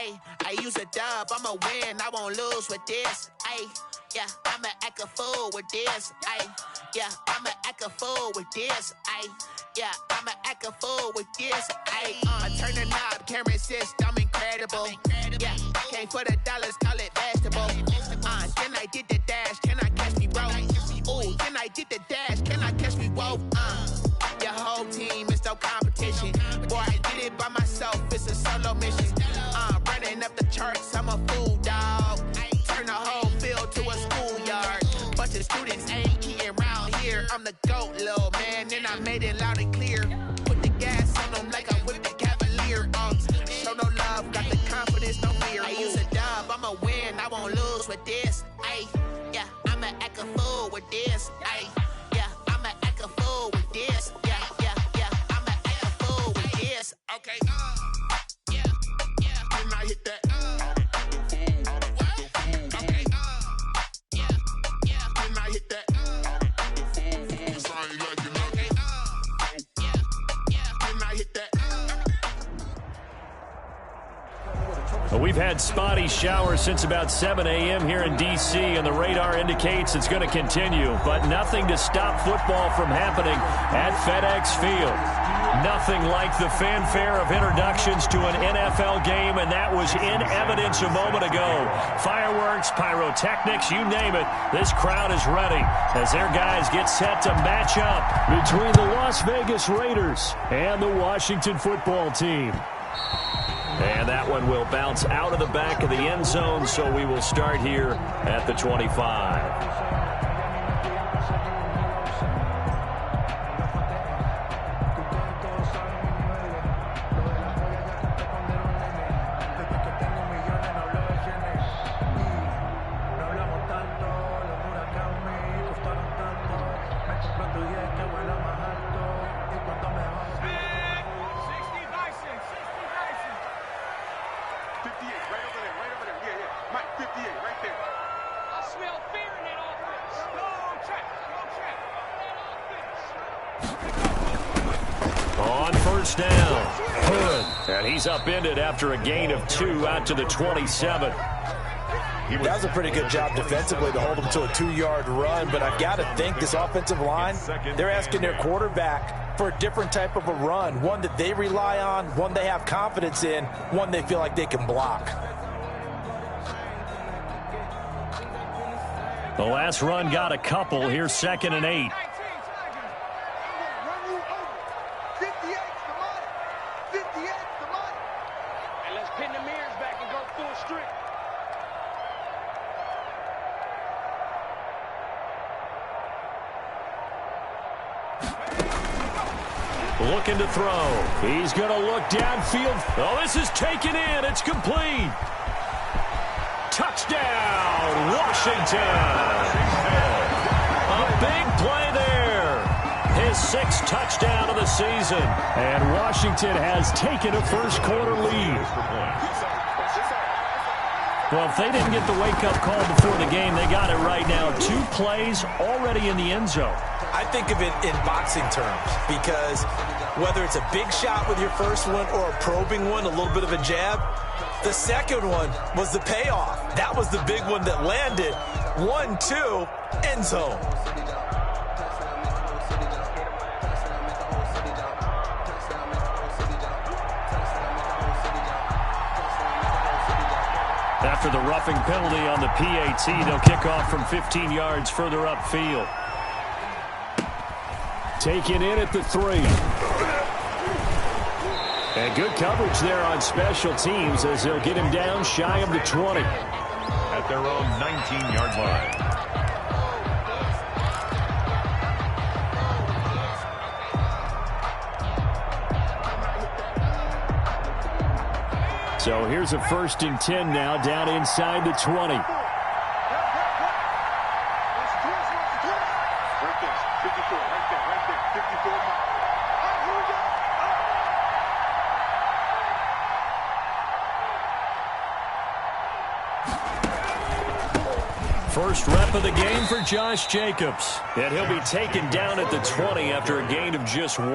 Ayy, I use a dub, I'ma win, I won't lose with this. Ayy, yeah, I'ma act a fool with this. Ayy, yeah, I'ma act a fool with this. Ayy, yeah, I'ma act a fool with this. Ayy, I turn the knob, camera assist, I'm incredible. Yeah, came for the dollars, call it vegetable. Then I did the dash, can I catch me, bro? Ooh, then I did the dash, can I catch me, whoa? Your whole team is no competition. Boy, I did it by myself, it's a solo mission. Running up the charts, I'm a fool, dog. Turn the whole field to a schoolyard. Bunch of students ain't eating round here. I'm the GOAT, little man, and I made it loud and clear. Put the gas on them like I whipped the Cavalier. Show no love, got the confidence, no fear. I use a dub, I'ma win, I won't lose with this. Ayy, yeah, I'ma act a fool with this. Ayy, yeah, I'ma act a fool with this. Yeah, yeah, yeah, I'ma act a fool with this. Okay, yeah, yeah, can I hit that? Okay, yeah, yeah, can I hit that? Okay, yeah, yeah, can I hit that? Well, we've had spotty showers since about 7 a.m. here in D.C., and the radar indicates it's going to continue, but nothing to stop football from happening at FedEx Field. Nothing like the fanfare of introductions to an NFL game, and that was in evidence a moment ago. Fireworks, pyrotechnics, you name it, this crowd is ready as their guys get set to match up between the Las Vegas Raiders and the Washington football team. And that one will bounce out of the back of the end zone, so we will start here at the 25. Down. And he's upended after a gain of 2 out to the 27. That was a pretty good job defensively to hold him to a 2-yard run, but I've got to think this offensive line, they're asking their quarterback for a different type of a run, one that they rely on, one they have confidence in, one they feel like they can block. The last run got a couple. Here's 2nd and 8. Looking to throw. He's going to look downfield. Oh, this is taken in. It's complete. Touchdown, Washington. A big play there. His 6th touchdown of the season. And Washington has taken a first-quarter lead. Well, if they didn't get the wake-up call before the game, they got it right now. 2 plays already in the end zone. I think of it in boxing terms because whether it's a big shot with your first one or a probing one, a little bit of a jab, the second one was the payoff. That was the big one that landed. 1-2, end zone. After the roughing penalty on the PAT, they'll kick off from 15 yards further upfield. Taken in at the 3. And good coverage there on special teams as they'll get him down shy of the 20. At their own 19-yard line. So here's a 1st and 10 now down inside the 20. First rep of the game for Josh Jacobs. And he'll be taken down at the 20 after a gain of just 1.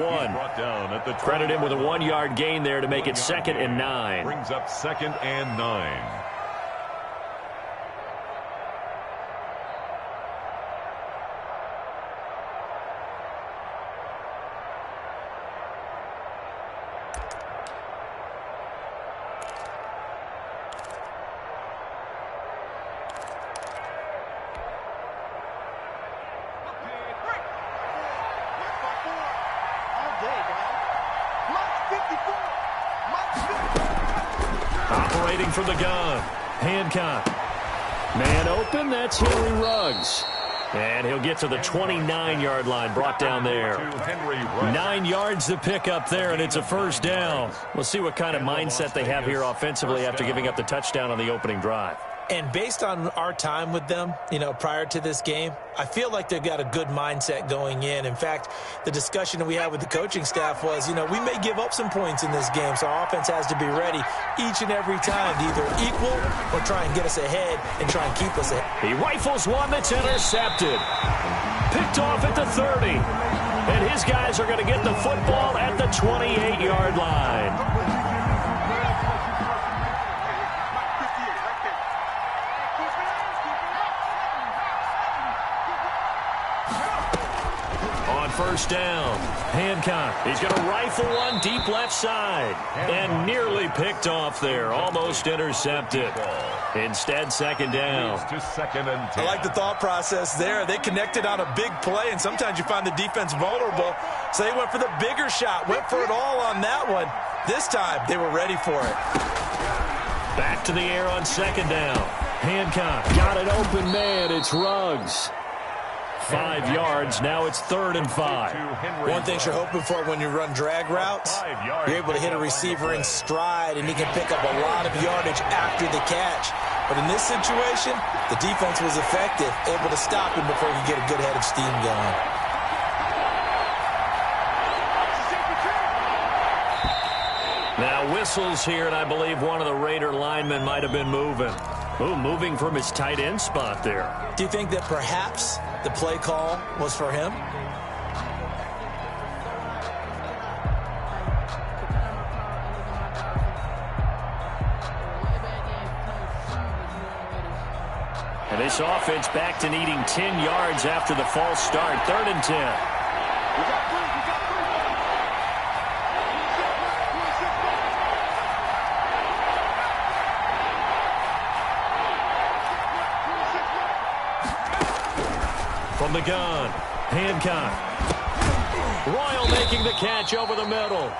Credit him with a 1-yard gain there to make it 2nd and 9. Brings up 2nd and 9. Operating from the gun. Hancock. Man open. That's Henry Ruggs. And he'll get to the 29-yard line, brought down there. 9 yards to pick up there, and it's a first down. We'll see what kind of mindset they have here offensively after giving up the touchdown on the opening drive. And based on our time with them, prior to this game, I feel like they've got a good mindset going in. In fact, the discussion that we had with the coaching staff was, we may give up some points in this game, so our offense has to be ready each and every time to either equal or try and get us ahead and try and keep us ahead. He rifles one that's intercepted. Picked off at the 30. And his guys are going to get the football at the 28-yard line. First down. Hancock. He's going to rifle one deep left side. And nearly picked off there. Almost intercepted. Instead, 2nd down. I like the thought process there. They connected on a big play, and sometimes you find the defense vulnerable. So they went for the bigger shot. Went for it all on that one. This time, they were ready for it. Back to the air on 2nd down. Hancock. Got an open man. It's Ruggs. 5 yards. Now it's 3rd and 5. One thing you're hoping for when you run drag routes, you're able to hit a receiver in stride, and he can pick up a lot of yardage after the catch. But in this situation, the defense was effective, able to stop him before he could get a good head of steam going. Now whistles here, and I believe one of the Raider linemen might have been moving. Ooh, moving from his tight end spot there. Do you think that perhaps the play call was for him? And this offense back to needing 10 yards after the false start. 3rd and 10. From the gun, Hancock. Royal making the catch over the middle.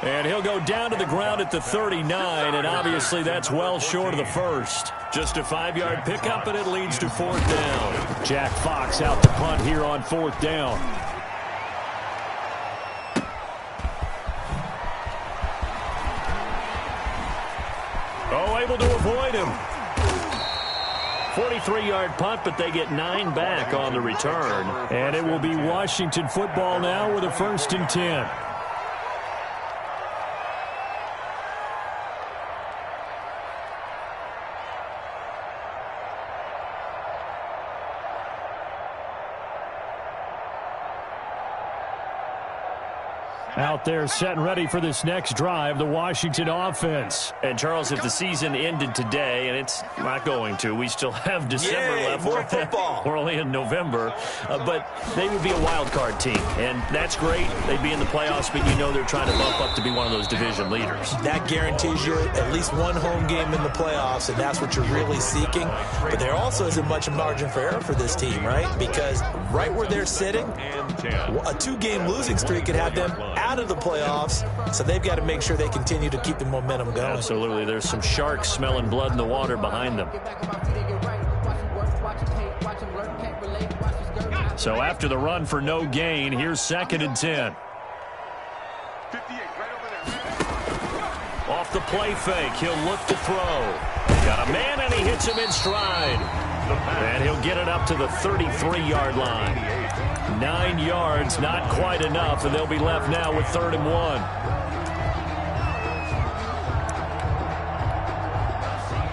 And he'll go down to the ground at the 39, and obviously that's well short of the first. Just a 5-yard pickup, and it leads to 4th down. Jack Fox out to punt here on 4th down. Oh, able to avoid him. 43-yard punt, but they get 9 back on the return. And it will be Washington football now with a 1st and 10. Out there set and ready for this next drive, the Washington offense. And, Charles, if the season ended today, and it's not going to, we still have December left. More football. We're only in November. But they would be a wild card team, and that's great. They'd be in the playoffs, but they're trying to bump up to be one of those division leaders. That guarantees you at least one home game in the playoffs, and that's what you're really seeking. But there also isn't much margin for error for this team, right? Because right where they're sitting, a 2-game losing streak could have them out of the playoffs, so they've got to make sure they continue to keep the momentum going. Absolutely. There's some sharks smelling blood in the water behind them. So after the run for no gain, here's 2nd and 10. Off the play fake, he'll look to throw. Got a man, and he hits him in stride. And he'll get it up to the 33-yard line. 9 yards, not quite enough, and they'll be left now with 3rd and 1.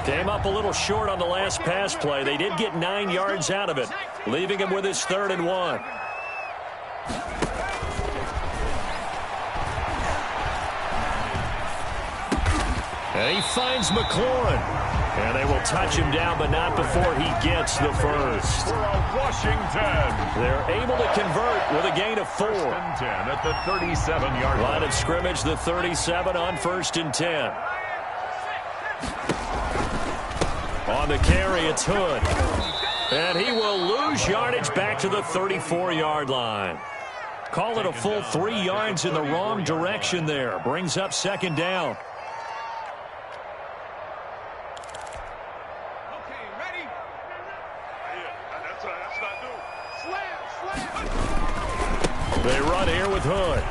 Came up a little short on the last pass play. They did get 9 yards out of it, leaving him with his 3rd and 1. And he finds McLaurin. And they will touch him down, but not before he gets the first. For Washington. They're able to convert with a gain of 4. 10 at the 37-yard line of scrimmage, the 37 on 1st and 10. On the carry, it's Hood. And he will lose yardage back to the 34-yard line. Call it a full 3 yards in the wrong direction there. Brings up 2nd down. They run here with Hood.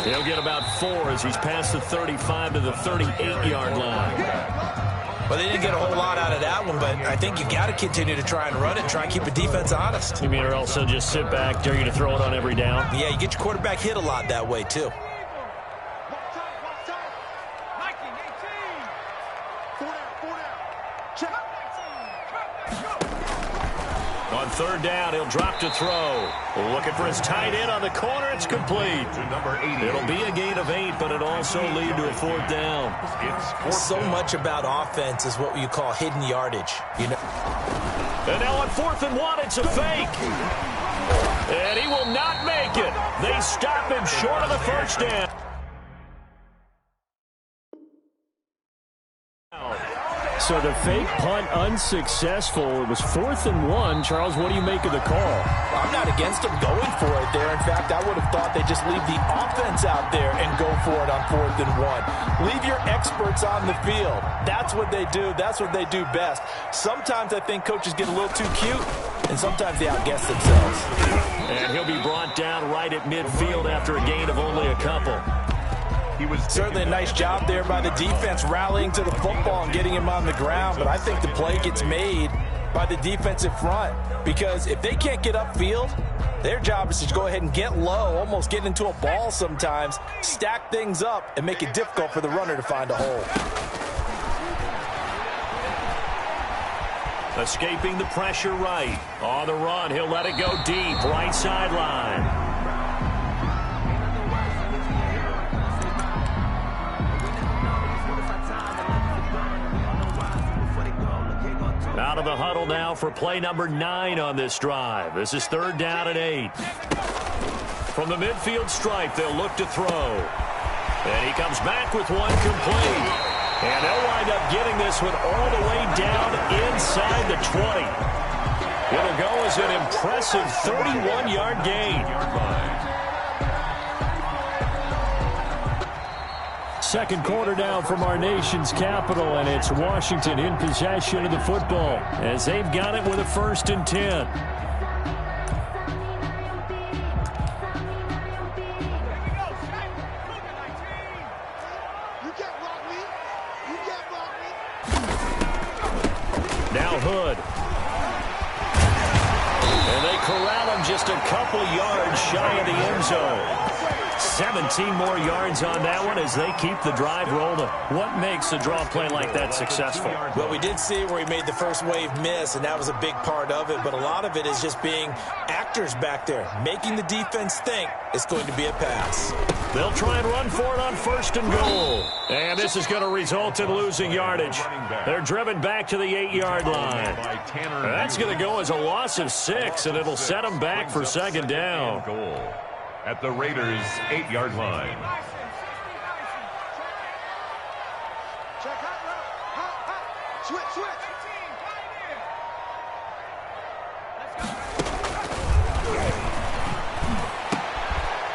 He'll get about 4 as he's past the 35 to the 38-yard line. Well, they didn't get a whole lot out of that one, but I think you got to continue to try and run it and try and keep the defense honest. You mean or else they'll just sit back, dare you to throw it on every down? Yeah, you get your quarterback hit a lot that way, too. On 3rd down, he'll drop to throw. Looking for his tight end on the corner. It's complete. Number 80. It'll be a gain of 8, but it'll also lead to a 4th down. So much about offense is what you call hidden yardage. You know. And now on 4th and 1, it's a fake. And he will not make it. They stop him short of the 1st down. So the fake punt unsuccessful. It was 4th and 1. Charles, what do you make of the call? I'm not against them going for it there. In fact, I would have thought they'd just leave the offense out there and go for it on 4th and 1. Leave your experts on the field. That's what they do. That's what they do best. Sometimes I think coaches get a little too cute, and sometimes they outguess themselves. And he'll be brought down right at midfield after a gain of only a couple. He was certainly a nice job there by the defense rallying to the football and getting him on the ground, but I think the play gets made by the defensive front because if they can't get upfield, their job is to go ahead and get low, almost get into a ball sometimes, stack things up, and make it difficult for the runner to find a hole. Escaping the pressure right. On the run, he'll let it go deep, right sideline. Out of the huddle now for play number 9 on this drive. This is 3rd down and 8. From the midfield stripe, they'll look to throw. And he comes back with one complete. And they'll wind up getting this one all the way down inside the 20. It'll go as an impressive 31-yard gain. Second quarter down from our nation's capital, and it's Washington in possession of the football as they've got it with a 1st and 10. Now Hood. And they corral him just a couple yards shy of the end zone. 17 more yards on that one as they keep the drive rolling. What makes a draw play like that successful? Well, we did see where he made the first wave miss, and that was a big part of it. But a lot of it is just being actors back there, making the defense think it's going to be a pass. They'll try and run for it on 1st and goal. And this is going to result in losing yardage. They're driven back to the 8-yard line. That's going to go as a loss of 6, and it'll set them back for 2nd down. At the Raiders' 8-yard line.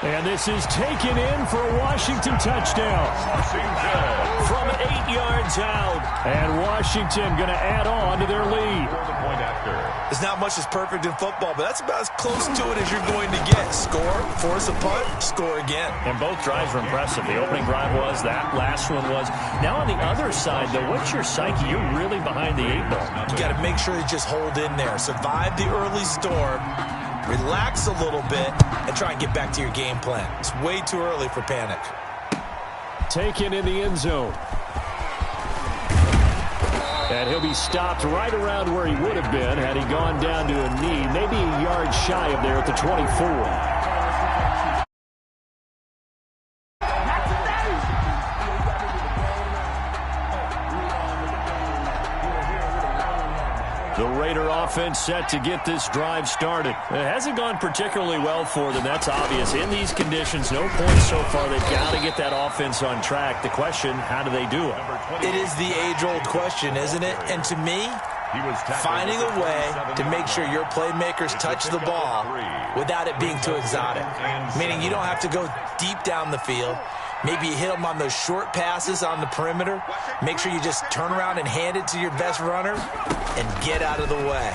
And this is taken in for a Washington touchdown. From 8 yards out. And Washington going to add on to their lead. There's not much that's perfect in football, but that's about as close to it as you're going to get. Score, force a punt, score again. And both drives were impressive. The opening drive was, that last one was. Now on the other side, though, what's your psyche? You're really behind the 8-ball. You got to make sure you just hold in there. Survive the early storm. Relax a little bit and try and get back to your game plan. It's way too early for panic. Taken in the end zone. And he'll be stopped right around where he would have been had he gone down to a knee, maybe a yard shy of there at the 24. The Raider offense set to get this drive started. It hasn't gone particularly well for them. That's obvious. In these conditions, no points so far. They've got to get that offense on track. The question, how do they do it? It is the age-old question, isn't it? And to me, finding a way to make sure your playmakers touch the ball without it being too exotic. Meaning you don't have to go deep down the field. Maybe you hit them on those short passes on the perimeter. Make sure you just turn around and hand it to your best runner and get out of the way.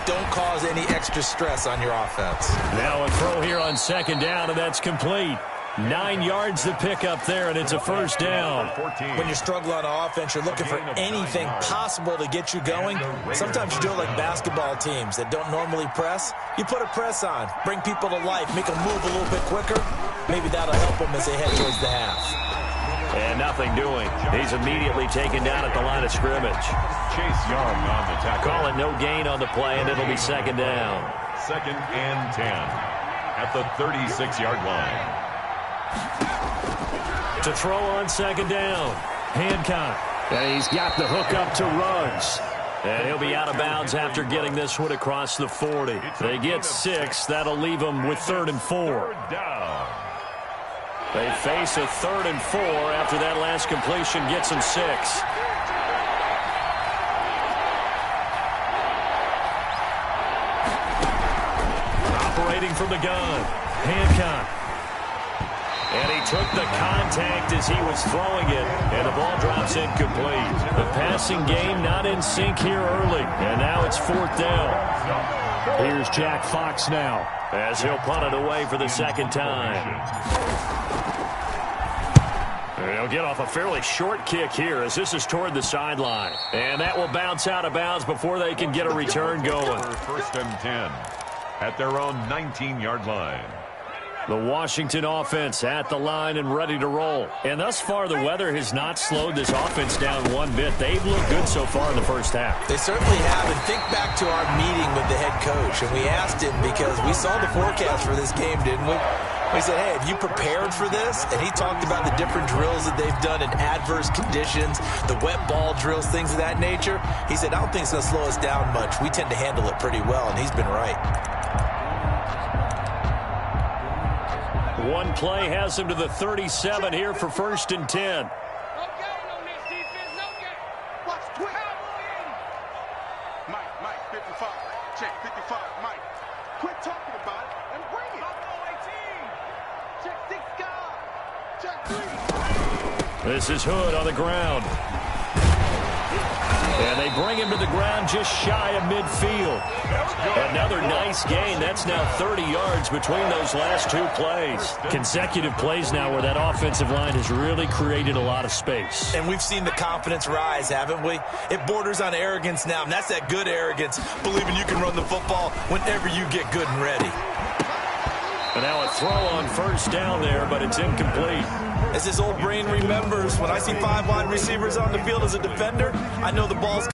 Don't cause any extra stress on your offense. Now a throw here on second down, and that's complete. 9 yards to pick up there, and it's a first down. When you're struggling on offense, you're looking for anything possible to get you going. Sometimes you do it like basketball teams that don't normally press. You put a press on, bring people to life, make them move a little bit quicker. Maybe that'll help them as they head towards the half. And nothing doing. He's immediately taken down at the line of scrimmage. Chase Young on the tackle. Call it no gain on the play, and it'll be second down. 2nd and 10 at the 36-yard line. To throw on second down. Hancock. And he's got the hook up to Ruggs. And he'll be out of bounds after getting this one across the 40. They get 6. That'll leave them with 3rd and 4. They face a 3rd and 4 after that last completion gets them 6. Operating from the gun. Hancock. And he took the contact as he was throwing it, and the ball drops incomplete. The passing game not in sync here early, and now it's 4th down. Here's Jack Fox now as he'll punt it away for the second time. He'll get off a fairly short kick here as this is toward the sideline. And that will bounce out of bounds before they can get a return going. 1st and 10 at their own 19-yard line. The Washington offense at the line and ready to roll. And thus far, the weather has not slowed this offense down one bit. They've looked good so far in the first half. They certainly have. And think back to our meeting with the head coach. And we asked him because we saw the forecast for this game, didn't we? We said, hey, have you prepared for this? And he talked about the different drills that they've done in adverse conditions, the wet ball drills, things of that nature. He said, I don't think it's going to slow us down much. We tend to handle it pretty well, and he's been right. One play has him to the 37 here for 1st and 10. No gain on this defense, no gain. Watch quick. Mike, 55. Check, 55, Mike. Quit talking about it and bring it. 18. Check 6 guys. Check 3. This is Hood on the ground. And they bring him to the ground just shy of midfield. Another nice gain. That's now 30 yards between those last 2 plays. Consecutive plays now where that offensive line has really created a lot of space. And we've seen the confidence rise, haven't we? It borders on arrogance now, and that's that good arrogance, believing you can run the football whenever you get good and ready. And now a throw on 1st down there, but it's incomplete. As his old brain remembers, when I see 5 wide receivers on the field as a defender, I know the ball's